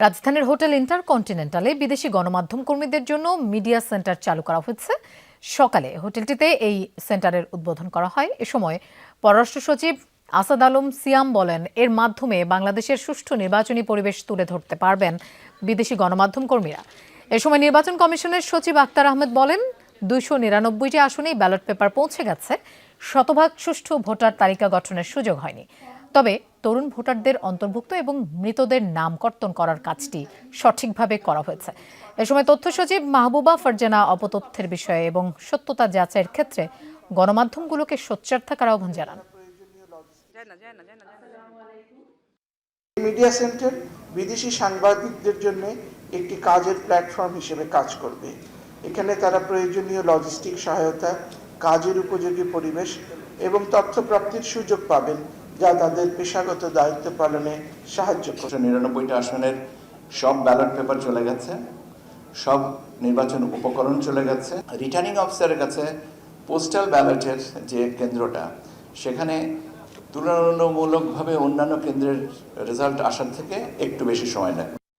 রাজধানীর হোটেল ইন্টারকন্টিনেন্টালে বিদেশি গণমাধ্যম কর্মীদের জন্য মিডিয়া সেন্টার চালু করা হয়েছে। সকালে হোটেলটিতে এই সেন্টারের উদ্বোধন করা হয়। এ সময় পররাষ্ট্র সচিব আসাদ আলম সিয়াম বলেন, এর মাধ্যমে বাংলাদেশের সুষ্ঠু নির্বাচনী পরিবেশ তুলে ধরতে পারবেন বিদেশি গণমাধ্যম কর্মীরা। এ সময় নির্বাচন কমিশনের সচিব আক্তার আহমেদ বলেন, 299টি আসনেই ব্যালট পেপার পৌঁছে গেছে। শতভাগ সুষ্ঠু ভোটার তালিকা গঠনের সুযোগ হয়নি, তবে তরুণ ভোটারদের অন্তর্ভুক্ত এবং মৃতদের নাম কর্তন করার কাজটি সঠিকভাবে করা হয়েছে। এ সময় তথ্য সচিব মাহবুবা ফারজানা অপতথ্যের বিষয়ে এবং সত্যতা যাচাইয়ের ক্ষেত্রে গণমাধ্যমগুলোকে সোচ্চার থাকার আহ্বান জানান। মিডিয়া সেন্টার বিদেশি সাংবাদিকদের জন্য একটি কাজের প্ল্যাটফর্ম হিসেবে কাজ করবে। এখানে তারা প্রয়োজনীয় লজিস্টিক সহায়তা, কাজের উপযোগী পরিবেশ এবং তথ্য প্রাপ্তির সুযোগ পাবেন, যা তাদের পেশাগত দায়িত্ব পালনে সাহায্য করবে। 99টা আসনের সব ব্যালট পেপার চলে গেছে, সব নির্বাচন উপকরণ চলে গেছে। রিটার্নিং অফিসারের কাছে পোস্টাল ব্যালটের যে কেন্দ্রটা, সেখানে তুলনামূলকভাবে অন্যান্য কেন্দ্রের রেজাল্ট আসার থেকে একটু বেশি সময় লাগবে।